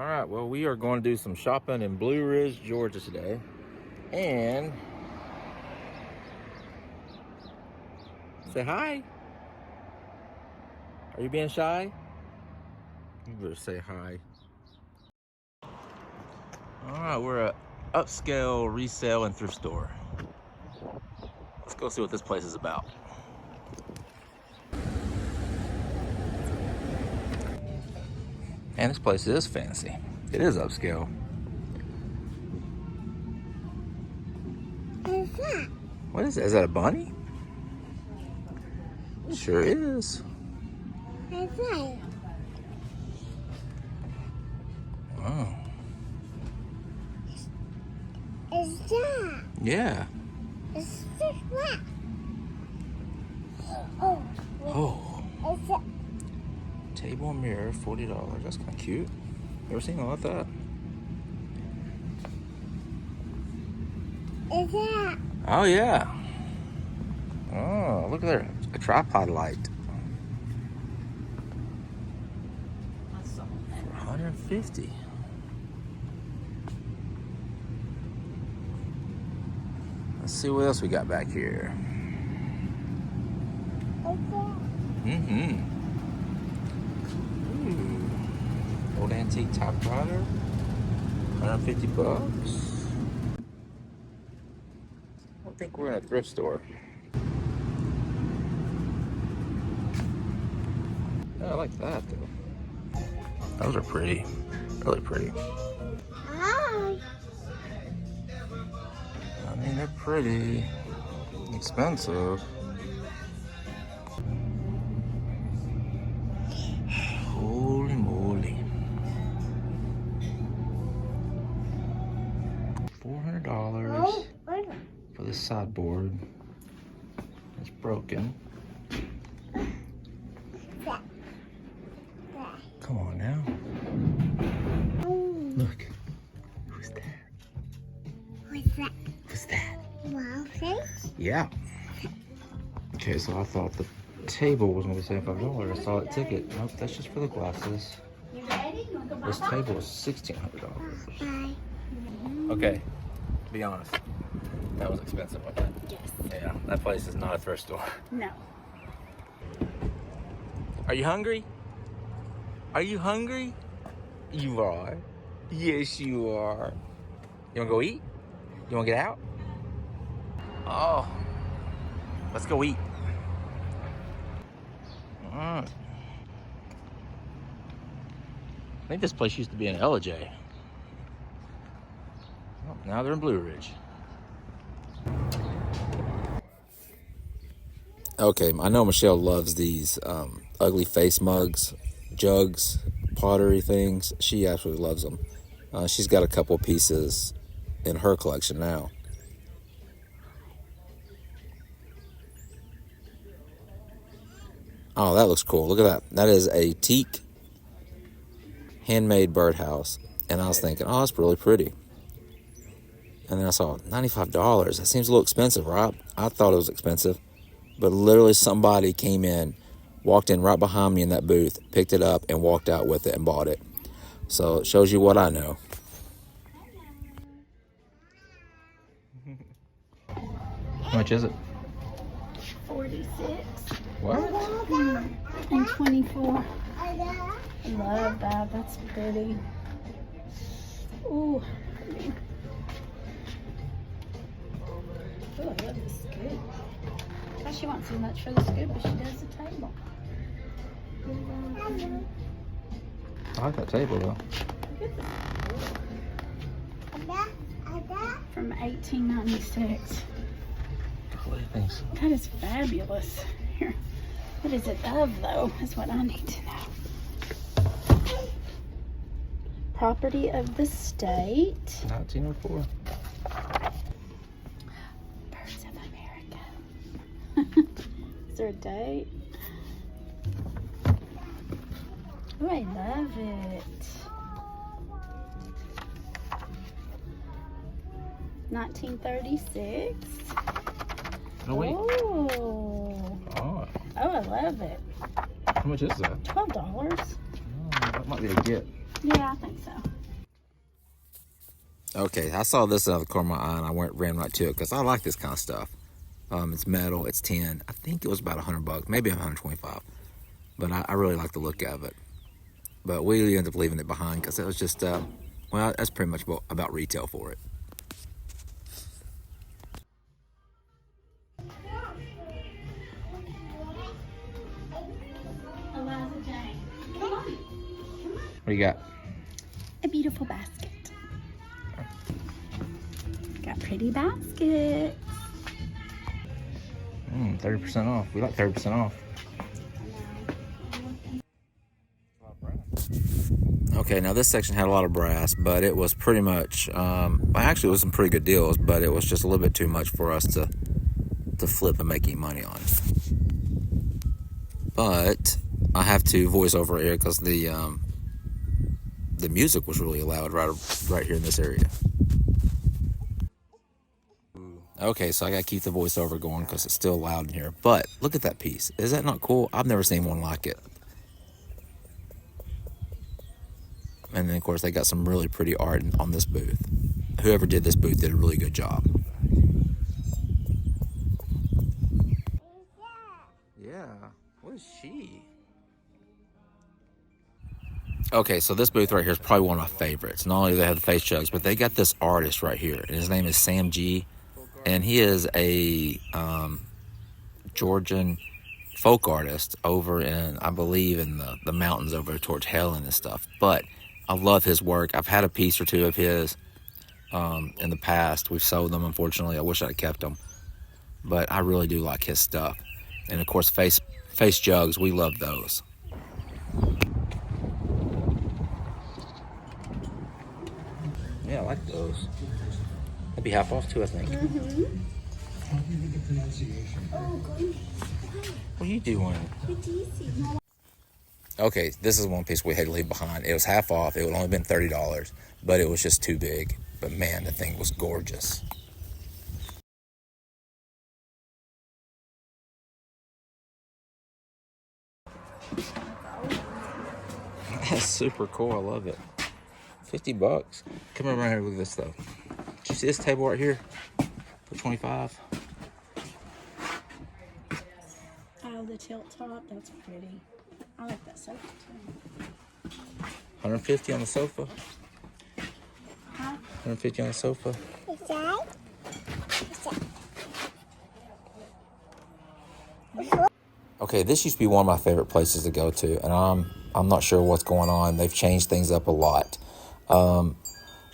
All right, well, we are going to do some shopping in Blue Ridge, Georgia today. And say hi. Are you being shy? You better say hi. All right, we're at upscale resale and thrift store. Let's go see what this place is about. And this place is fancy. It is upscale. What is that? What is that? Is that a bunny? It sure is. What is that? Wow. Is that? Yeah. Is this what? Oh. Oh. Is that? Table and mirror, $40. That's kind of cute. Ever seen one like that? Is that? Oh, yeah. Oh, look at there. A tripod light. For $150. Let's see what else we got back here. Mm-hmm. Ooh. Old antique typewriter. $150. I don't think we're in a thrift store. Yeah, I like that though. Those are pretty. Really pretty. Hi. I mean, they're pretty expensive. Holy moly. $400 for this sideboard. It's broken. Come on now. Look. Who's that? What's that? Who's that? Wow, face? Yeah. Okay, so I thought the table was going to be $75. I saw a ticket. Nope, that's just for the glasses. This table is $1,600. Bye. Okay, to be honest, that was expensive, wasn't it? Yes. Yeah, that place is not a thrift store. No. Are you hungry? Are you hungry? You are. Yes, you are. You want to go eat? You want to get out? Oh, let's go eat. I think this place used to be in LJ. Oh, now they're in Blue Ridge. Okay, I know Michelle loves these ugly face mugs, jugs, pottery things. She absolutely loves them. She's got a couple pieces in her collection now. Oh, that looks cool. Look at that. That is a teak handmade birdhouse. And I was thinking, oh, that's really pretty. And then I saw $95. That seems a little expensive, right? I thought it was expensive. But literally somebody came in, walked in right behind me in that booth, picked it up, and walked out with it and bought it. So it shows you what I know. How much is it? 46. What? And 24. I love that. That's pretty. Ooh. Oh, I love this scoop. Why she wants so much for the scoop, but she does the table. I like that table though. From 1896. What do you think? That is fabulous. Here. What is it of, though? Is what I need to know. Property of the state. 1904. Birds of America. Is there a date? Oh, I love it. 1936. Oh, wait. Oh. Oh. Oh, I love it. How much is that? $12. Oh, that might be a get. Yeah, I think so. Okay, I saw this out of the corner of my eye, and I ran right to it because I like this kind of stuff. It's metal, it's tin. I think it was about $100, maybe 125. But I really like the look of it. But we ended up leaving it behind because it was just, well, that's pretty much about retail for it. What do you got? A beautiful basket. Got pretty baskets. 30% off. We like 30% off. Okay, now this section had a lot of brass, but it was pretty much, actually it was some pretty good deals, but it was just a little bit too much for us to flip and make any money on. But I have to voice over here because the music was really loud right here in this area. Okay, so I gotta keep the voiceover going because it's still loud in here. But look at that piece. Is that not cool? I've never seen one like it. And then of course they got some really pretty art on this booth. Whoever did this booth did a really good job. Yeah, what is she? Okay, so this booth right here is probably one of my favorites. Not only do they have the face jugs, but they got this artist right here, and his name is Sam G. And he is a Georgian folk artist over in, I believe, in the mountains over towards Helen and stuff. But I love his work. I've had a piece or two of his in the past. We've sold them, unfortunately. I wish I'd kept them. But I really do like his stuff. And of course, face jugs, we love those. Yeah, I like those. That'd be half off too, I think. Mm-hmm. What are you doing? Okay, this is one piece we had to leave behind. It was half off. It would only been $30, but it was just too big. But man, the thing was gorgeous. That's super cool. I love it. $50. Come over here with this though. Did you see this table right here for 25? Oh, the tilt top. That's pretty. I like that sofa too. 150 on the sofa. Huh? 150 on the sofa. Okay, this used to be one of my favorite places to go to, and I'm not sure what's going on. They've changed things up a lot.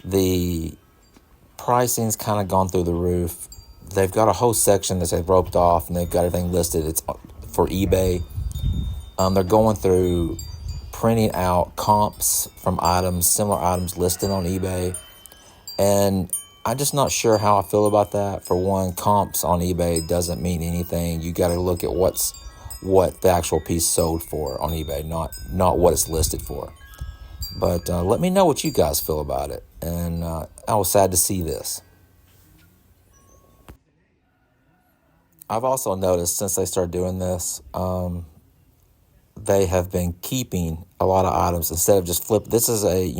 The pricing's kind of gone through the roof. They've got a whole section that they've roped off, and they've got everything listed. It's for eBay. They're going through printing out comps from items, similar items listed on eBay, and I'm just not sure how I feel about that. For one, comps on eBay doesn't mean anything. You got to look at what the actual piece sold for on eBay, not what it's listed for. But let me know what you guys feel about it. And I was sad to see this. I've also noticed since they started doing this, they have been keeping a lot of items instead of just flip. This is a,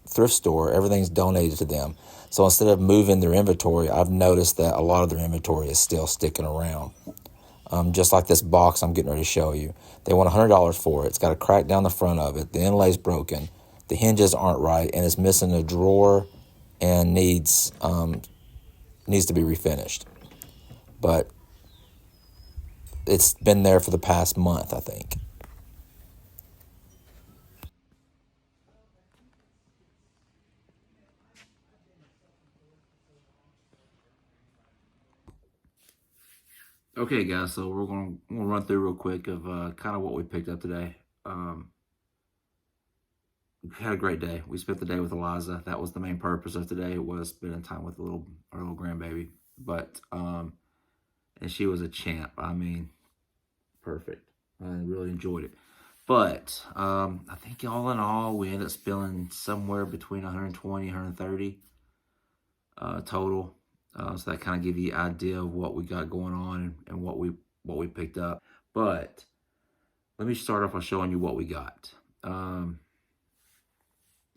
thrift store. Everything's donated to them. So instead of moving their inventory, I've noticed that a lot of their inventory is still sticking around. Just like this box I'm getting ready to show you. They want $100 for it. It's got a crack down the front of it. The inlay's broken. The hinges aren't right, and it's missing a drawer and needs to be refinished. But it's been there for the past month, I think. Okay, guys, so we're gonna run through real quick of kind of what we picked up today. We had a great day. We spent the day with Eliza. That was the main purpose of today, was spending time with our little grandbaby. But and she was a champ. I mean, perfect. I really enjoyed it. But I think all in all, we ended up spending somewhere between 120, 130 total. So that kind of give you an idea of what we got going on and what we picked up. But let me start off by showing you what we got.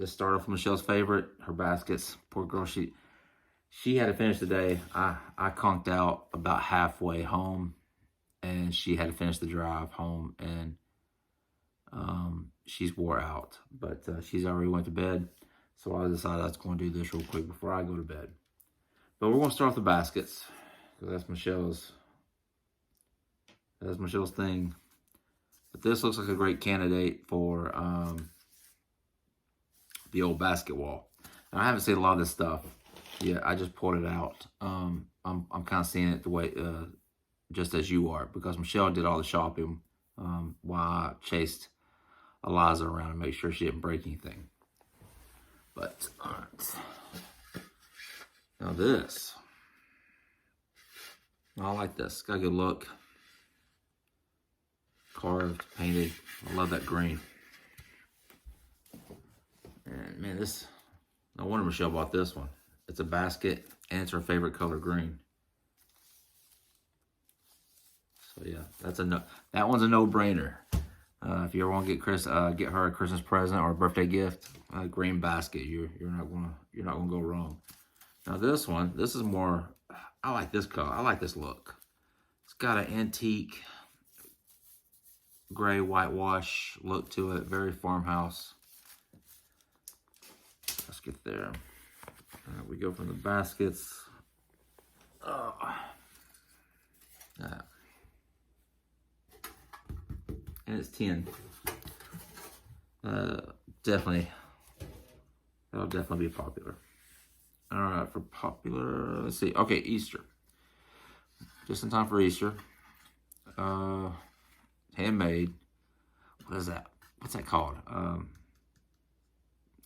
This started off Michelle's favorite, her baskets. Poor girl, she had to finish the day. I conked out about halfway home, and she had to finish the drive home, and she's wore out. But she's already went to bed, so I decided I was going to do this real quick before I go to bed. But we're going to start with the baskets, because that's Michelle's thing. But this looks like a great candidate for the old basket wall. Now, I haven't seen a lot of this stuff yet. I just pulled it out. I'm kind of seeing it the way, just as you are, because Michelle did all the shopping while I chased Eliza around to make sure she didn't break anything. But, all right. Now this. I like this. Got a good look. Carved, painted. I love that green. And man, this, no wonder Michelle bought this one. It's a basket and it's her favorite color, green. So yeah, that one's a no-brainer. If you ever want to get her a Christmas present or a birthday gift, a green basket, you're not gonna go wrong. Now this one, this is more, I like this color. I like this look. It's got an antique gray whitewash look to it, very farmhouse. Let's get there. We go from the baskets. And it's 10. That'll definitely be popular. All right, for popular, let's see. Okay, Easter. Just in time for Easter. Handmade. What is that? What's that called?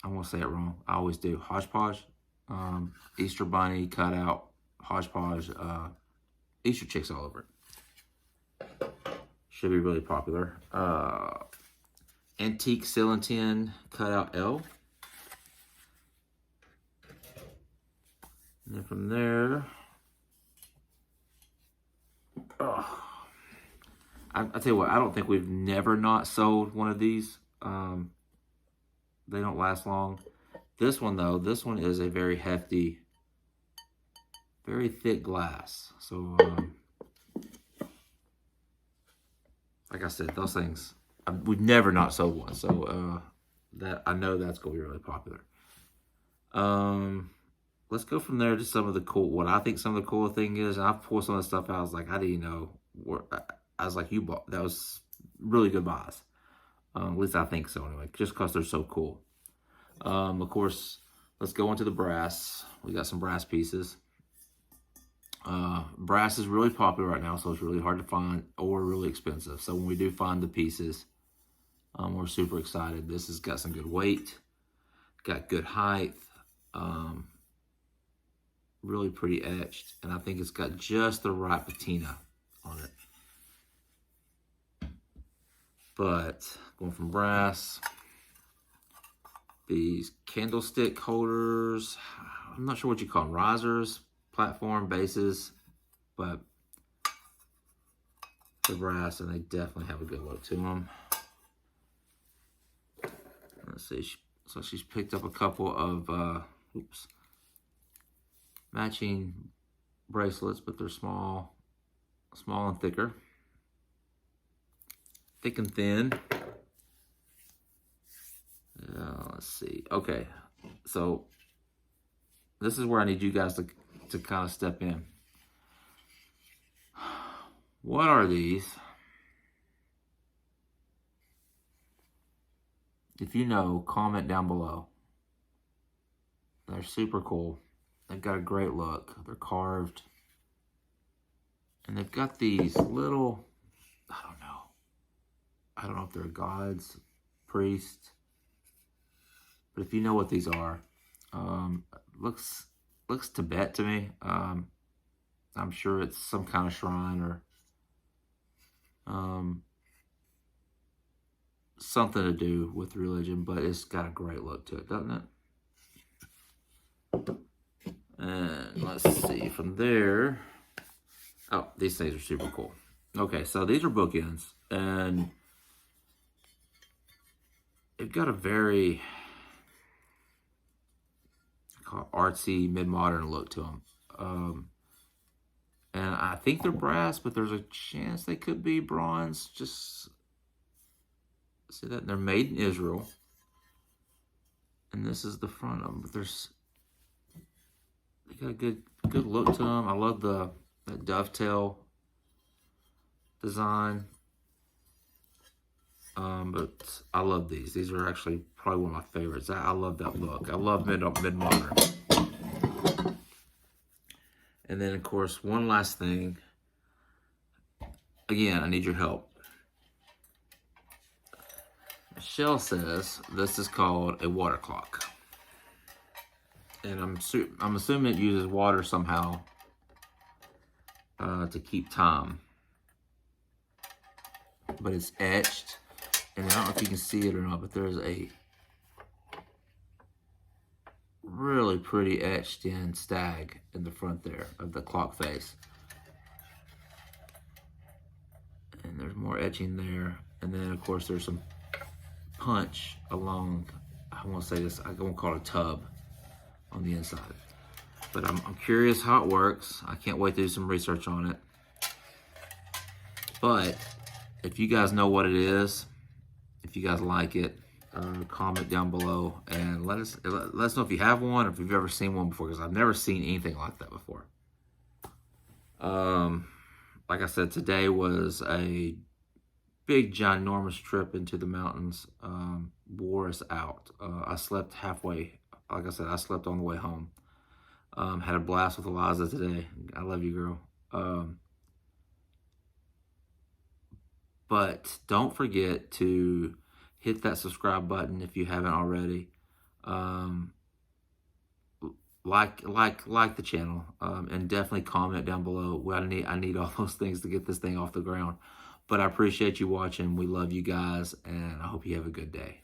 I won't say it wrong. I always do. Hodgepodge. Easter bunny cutout. Hodgepodge. Easter chicks all over it. Should be really popular. Antique ceiling tin cutout L. And then from there, I tell you what, I don't think we've never not sold one of these. They don't last long. This one though, this one is a very hefty, very thick glass. So, like I said, those things, we've never not sold one. So that I know that's going to be really popular. Let's go from there to some of the cool, what I think some of the cool thing is. And I've pulled some of the stuff out. I was like, I didn't know. I was like, you bought, that was really good buys. At least I think so anyway, just because they're so cool. Of course, let's go into the brass. We got some brass pieces. Brass is really popular right now, so it's really hard to find or really expensive. So when we do find the pieces, we're super excited. This has got some good weight, got good height, really pretty etched, and I think it's got just the right patina on it. But going from brass, these candlestick holders, I'm not sure what you call them, risers, platform, bases, but they're brass and they definitely have a good look to them. Let's see, so she's picked up a couple of, matching bracelets, but they're small and thicker. Thick and thin. Let's see. Okay, so this is where I need you guys to kind of step in. What are these? If you know, comment down below. They're super cool. They've got a great look. They're carved. And they've got these little, I don't know if they're gods, priests. But if you know what these are, looks Tibet to me. I'm sure it's some kind of shrine or something to do with religion, but it's got a great look to it, doesn't it? And let's see, from there, oh, these things are super cool. Okay, so these are bookends, and they've got a very, artsy, mid-modern look to them. And I think they're brass, but there's a chance they could be bronze. Just see that they're made in Israel. And this is the front of them. But they got a good look to them. I love that dovetail design. But I love these. These are actually probably one of my favorites. I love that look. I love mid-modern. And then, of course, one last thing. Again, I need your help. Michelle says this is called a water clock. And I'm assuming it uses water somehow to keep time. But it's etched. And I don't know if you can see it or not, but there's a really pretty etched in stag in the front there of the clock face. And there's more etching there. And then, of course, there's some punch along, I won't say this, I won't call it a tub on the inside. But I'm curious how it works. I can't wait to do some research on it. But if you guys know what it is, if you guys like it, comment down below and let us know if you have one or if you've ever seen one before, because I've never seen anything like that before. Like I said, today was a big ginormous trip into the mountains. Wore us out. I slept halfway. Like I said, I slept on the way home. Had a blast with Eliza today. I love you, girl. But don't forget to hit that subscribe button if you haven't already. Like the channel, and definitely comment down below. I need all those things to get this thing off the ground. But I appreciate you watching. We love you guys, and I hope you have a good day.